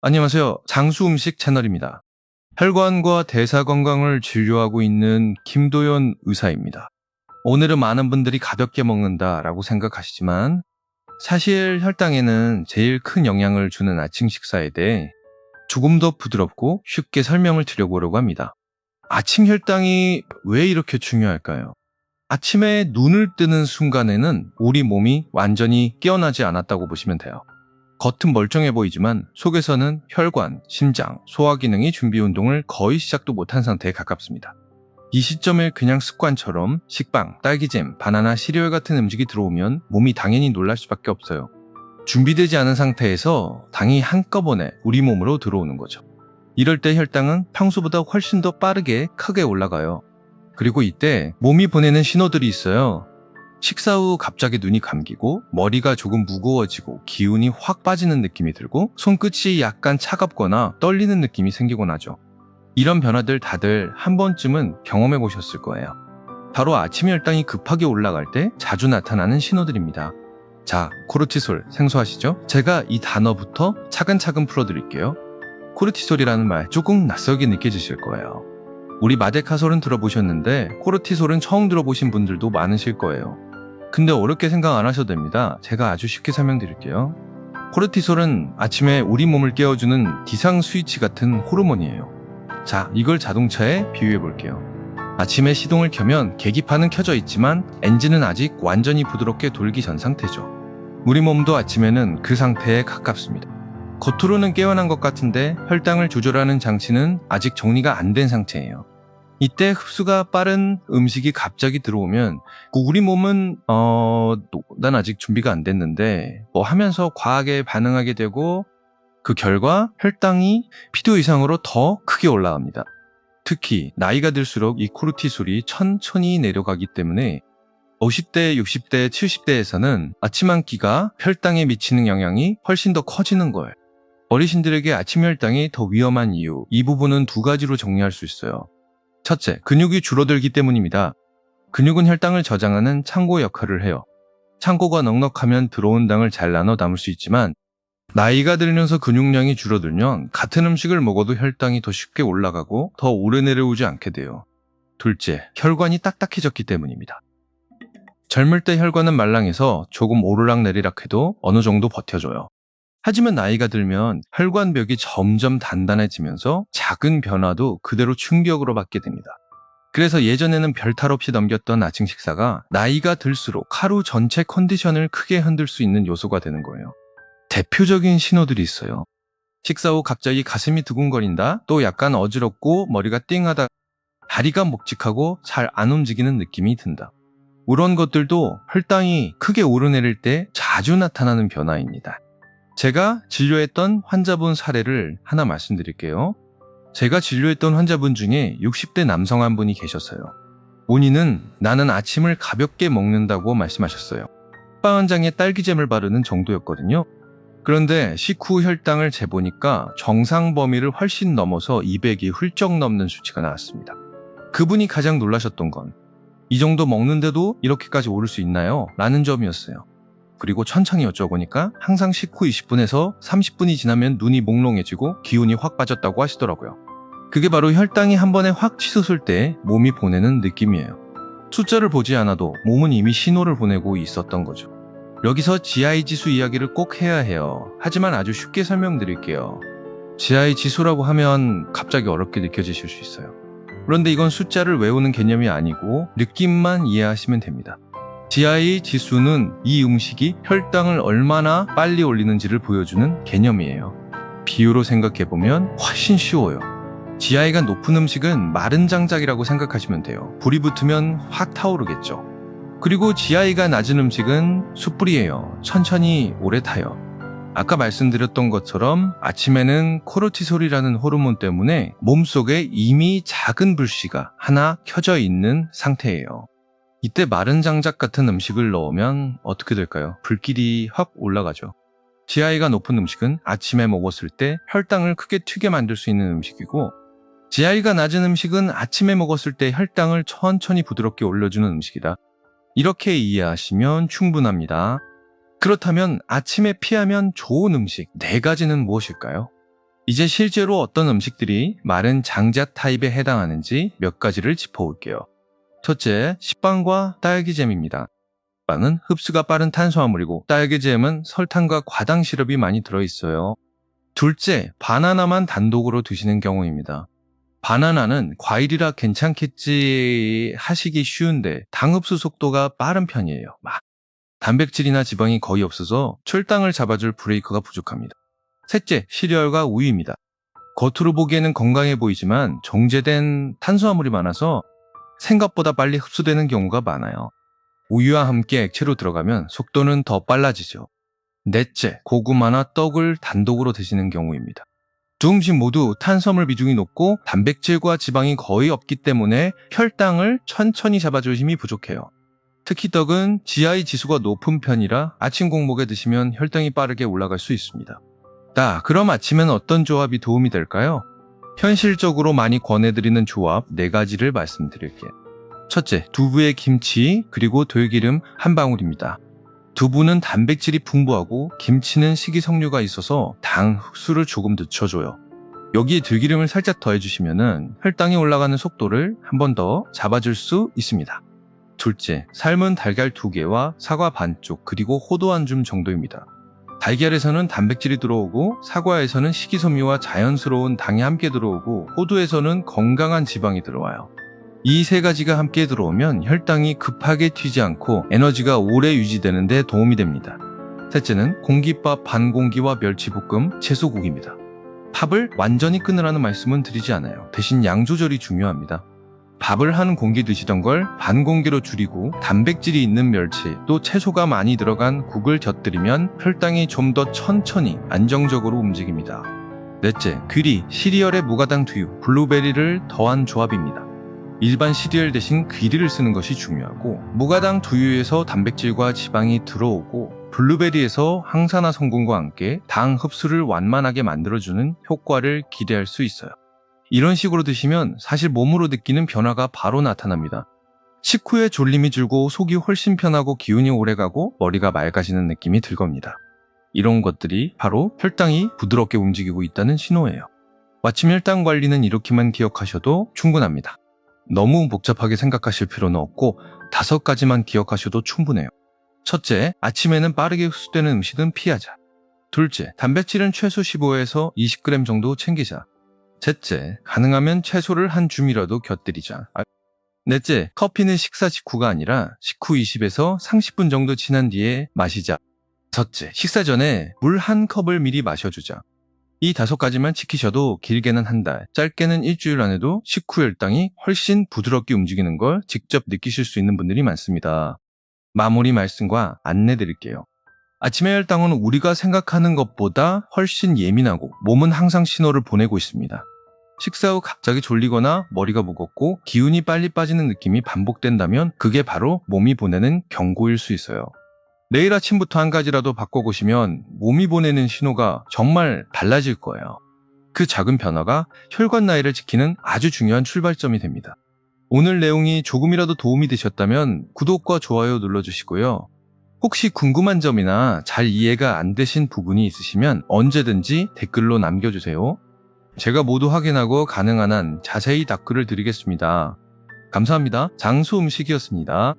안녕하세요. 장수음식 채널입니다. 혈관과 대사 건강을 진료하고 있는 김도연 의사입니다. 오늘은 많은 분들이 가볍게 먹는다라고 생각하시지만 사실 혈당에는 제일 큰 영향을 주는 아침 식사에 대해 조금 더 부드럽고 쉽게 설명을 드려보려고 합니다. 아침 혈당이 왜 이렇게 중요할까요? 아침에 눈을 뜨는 순간에는 우리 몸이 완전히 깨어나지 않았다고 보시면 돼요. 겉은 멀쩡해 보이지만 속에서는 혈관, 심장, 소화 기능이 준비 운동을 거의 시작도 못한 상태에 가깝습니다. 이 시점에 그냥 습관처럼 식빵, 딸기잼, 바나나, 시리얼 같은 음식이 들어오면 몸이 당연히 놀랄 수밖에 없어요. 준비되지 않은 상태에서 당이 한꺼번에 우리 몸으로 들어오는 거죠. 이럴 때 혈당은 평소보다 훨씬 더 빠르게 크게 올라가요. 그리고 이때 몸이 보내는 신호들이 있어요. 식사 후 갑자기 눈이 감기고 머리가 조금 무거워지고 기운이 확 빠지는 느낌이 들고 손끝이 약간 차갑거나 떨리는 느낌이 생기곤 하죠. 이런 변화들 다들 한 번쯤은 경험해 보셨을 거예요. 바로 아침 혈당이 급하게 올라갈 때 자주 나타나는 신호들입니다. 자, 코르티솔 생소하시죠? 제가 이 단어부터 차근차근 풀어드릴게요. 코르티솔이라는 말 조금 낯설게 느껴지실 거예요. 우리 마데카솔은 들어보셨는데 코르티솔은 처음 들어보신 분들도 많으실 거예요. 근데 어렵게 생각 안 하셔도 됩니다. 제가 아주 쉽게 설명드릴게요. 코르티솔은 아침에 우리 몸을 깨워주는 비상 스위치 같은 호르몬이에요. 자, 이걸 자동차에 비유해 볼게요. 아침에 시동을 켜면 계기판은 켜져 있지만 엔진은 아직 완전히 부드럽게 돌기 전 상태죠. 우리 몸도 아침에는 그 상태에 가깝습니다. 겉으로는 깨어난 것 같은데 혈당을 조절하는 장치는 아직 정리가 안 된 상태예요. 이때 흡수가 빠른 음식이 갑자기 들어오면 우리 몸은 난 아직 준비가 안 됐는데 하면서 과하게 반응하게 되고 그 결과 혈당이 필요 이상으로 더 크게 올라갑니다. 특히 나이가 들수록 이 코르티솔이 천천히 내려가기 때문에 50대, 60대, 70대에서는 아침 한 끼가 혈당에 미치는 영향이 훨씬 더 커지는 거예요. 어르신들에게 아침 혈당이 더 위험한 이유, 이 부분은 두 가지로 정리할 수 있어요. 첫째, 근육이 줄어들기 때문입니다. 근육은 혈당을 저장하는 창고 역할을 해요. 창고가 넉넉하면 들어온 당을 잘 나눠 담을 수 있지만 나이가 들면서 근육량이 줄어들면 같은 음식을 먹어도 혈당이 더 쉽게 올라가고 더 오래 내려오지 않게 돼요. 둘째, 혈관이 딱딱해졌기 때문입니다. 젊을 때 혈관은 말랑해서 조금 오르락내리락 해도 어느 정도 버텨줘요. 하지만 나이가 들면 혈관벽이 점점 단단해지면서 작은 변화도 그대로 충격으로 받게 됩니다. 그래서 예전에는 별탈 없이 넘겼던 아침 식사가 나이가 들수록 하루 전체 컨디션을 크게 흔들 수 있는 요소가 되는 거예요. 대표적인 신호들이 있어요. 식사 후 갑자기 가슴이 두근거린다, 또 약간 어지럽고 머리가 띵하다, 다리가 묵직하고 잘 안 움직이는 느낌이 든다. 이런 것들도 혈당이 크게 오르내릴 때 자주 나타나는 변화입니다. 제가 진료했던 환자분 사례를 하나 말씀드릴게요. 제가 진료했던 환자분 중에 60대 남성 한 분이 계셨어요. 본인은 나는 아침을 가볍게 먹는다고 말씀하셨어요. 빵 한 장에 딸기잼을 바르는 정도였거든요. 그런데 식후 혈당을 재보니까 정상 범위를 훨씬 넘어서 200이 훌쩍 넘는 수치가 나왔습니다. 그분이 가장 놀라셨던 건 이 정도 먹는데도 이렇게까지 오를 수 있나요? 라는 점이었어요. 그리고 천천히 여쭤보니까 항상 식후 20분에서 30분이 지나면 눈이 몽롱해지고 기운이 확 빠졌다고 하시더라고요. 그게 바로 혈당이 한 번에 확 치솟을 때 몸이 보내는 느낌이에요. 숫자를 보지 않아도 몸은 이미 신호를 보내고 있었던 거죠. 여기서 GI 지수 이야기를 꼭 해야 해요. 하지만 아주 쉽게 설명드릴게요. GI 지수라고 하면 갑자기 어렵게 느껴지실 수 있어요. 그런데 이건 숫자를 외우는 개념이 아니고 느낌만 이해하시면 됩니다. GI 지수는 이 음식이 혈당을 얼마나 빨리 올리는지를 보여주는 개념이에요. 비유로 생각해보면 훨씬 쉬워요. GI가 높은 음식은 마른 장작이라고 생각하시면 돼요. 불이 붙으면 확 타오르겠죠. 그리고 GI가 낮은 음식은 숯불이에요. 천천히 오래 타요. 아까 말씀드렸던 것처럼 아침에는 코르티솔이라는 호르몬 때문에 몸속에 이미 작은 불씨가 하나 켜져 있는 상태예요. 이때 마른 장작 같은 음식을 넣으면 어떻게 될까요? 불길이 확 올라가죠. GI가 높은 음식은 아침에 먹었을 때 혈당을 크게 튀게 만들 수 있는 음식이고, GI가 낮은 음식은 아침에 먹었을 때 혈당을 천천히 부드럽게 올려주는 음식이다. 이렇게 이해하시면 충분합니다. 그렇다면 아침에 피하면 좋은 음식 4가지는 무엇일까요? 이제 실제로 어떤 음식들이 마른 장작 타입에 해당하는지 몇 가지를 짚어볼게요. 첫째, 식빵과 딸기잼입니다. 빵은 흡수가 빠른 탄수화물이고 딸기잼은 설탕과 과당 시럽이 많이 들어있어요. 둘째, 바나나만 단독으로 드시는 경우입니다. 바나나는 과일이라 괜찮겠지 하시기 쉬운데 당 흡수 속도가 빠른 편이에요. 단백질이나 지방이 거의 없어서 출당을 잡아줄 브레이크가 부족합니다. 셋째, 시리얼과 우유입니다. 겉으로 보기에는 건강해 보이지만 정제된 탄수화물이 많아서 생각보다 빨리 흡수되는 경우가 많아요. 우유와 함께 액체로 들어가면 속도는 더 빨라지죠. 넷째, 고구마나 떡을 단독으로 드시는 경우입니다. 두 음식 모두 탄수화물 비중이 높고 단백질과 지방이 거의 없기 때문에 혈당을 천천히 잡아줄 힘이 부족해요. 특히 떡은 GI 지수가 높은 편이라 아침 공복에 드시면 혈당이 빠르게 올라갈 수 있습니다. 그럼 아침엔 어떤 조합이 도움이 될까요? 현실적으로 많이 권해드리는 조합 4가지를 말씀드릴게요. 첫째, 두부에 김치 그리고 들기름 한 방울입니다. 두부는 단백질이 풍부하고 김치는 식이섬유가 있어서 당 흡수를 조금 늦춰줘요. 여기에 들기름을 살짝 더해주시면 혈당이 올라가는 속도를 한 번 더 잡아줄 수 있습니다. 둘째, 삶은 달걀 2개와 사과 반쪽 그리고 호두 한 줌 정도입니다. 달걀에서는 단백질이 들어오고 사과에서는 식이섬유와 자연스러운 당이 함께 들어오고 호두에서는 건강한 지방이 들어와요. 이 3가지가 함께 들어오면 혈당이 급하게 튀지 않고 에너지가 오래 유지되는 데 도움이 됩니다. 셋째는 공깃밥 반 공기와 멸치볶음, 채소국입니다. 밥을 완전히 끊으라는 말씀은 드리지 않아요. 대신 양 조절이 중요합니다. 밥을 한 공기 드시던 걸 반 공기로 줄이고 단백질이 있는 멸치 또 채소가 많이 들어간 국을 곁들이면 혈당이 좀 더 천천히 안정적으로 움직입니다. 넷째, 귀리, 시리얼에 무가당 두유, 블루베리를 더한 조합입니다. 일반 시리얼 대신 귀리를 쓰는 것이 중요하고 무가당 두유에서 단백질과 지방이 들어오고 블루베리에서 항산화 성분과 함께 당 흡수를 완만하게 만들어주는 효과를 기대할 수 있어요. 이런 식으로 드시면 사실 몸으로 느끼는 변화가 바로 나타납니다. 식후에 졸림이 줄고 속이 훨씬 편하고 기운이 오래가고 머리가 맑아지는 느낌이 들 겁니다. 이런 것들이 바로 혈당이 부드럽게 움직이고 있다는 신호예요. 아침 혈당 관리는 이렇게만 기억하셔도 충분합니다. 너무 복잡하게 생각하실 필요는 없고 5가지만 기억하셔도 충분해요. 첫째, 아침에는 빠르게 흡수되는 음식은 피하자. 둘째, 단백질은 최소 15에서 20g 정도 챙기자. 셋째, 가능하면 채소를 한 줌이라도 곁들이자. 넷째, 커피는 식사 직후가 아니라 식후 20에서 30분 정도 지난 뒤에 마시자. 다섯째, 식사 전에 물 한 컵을 미리 마셔주자. 이 5가지만 지키셔도 길게는 한 달, 짧게는 일주일 안에도 식후 혈당이 훨씬 부드럽게 움직이는 걸 직접 느끼실 수 있는 분들이 많습니다. 마무리 말씀과 안내 드릴게요. 아침의 혈당은 우리가 생각하는 것보다 훨씬 예민하고 몸은 항상 신호를 보내고 있습니다. 식사 후 갑자기 졸리거나 머리가 무겁고 기운이 빨리 빠지는 느낌이 반복된다면 그게 바로 몸이 보내는 경고일 수 있어요. 내일 아침부터 한 가지라도 바꿔보시면 몸이 보내는 신호가 정말 달라질 거예요. 그 작은 변화가 혈관 나이를 지키는 아주 중요한 출발점이 됩니다. 오늘 내용이 조금이라도 도움이 되셨다면 구독과 좋아요 눌러주시고요. 혹시 궁금한 점이나 잘 이해가 안 되신 부분이 있으시면 언제든지 댓글로 남겨주세요. 제가 모두 확인하고 가능한 한 자세히 답글을 드리겠습니다. 감사합니다. 장수 음식이었습니다.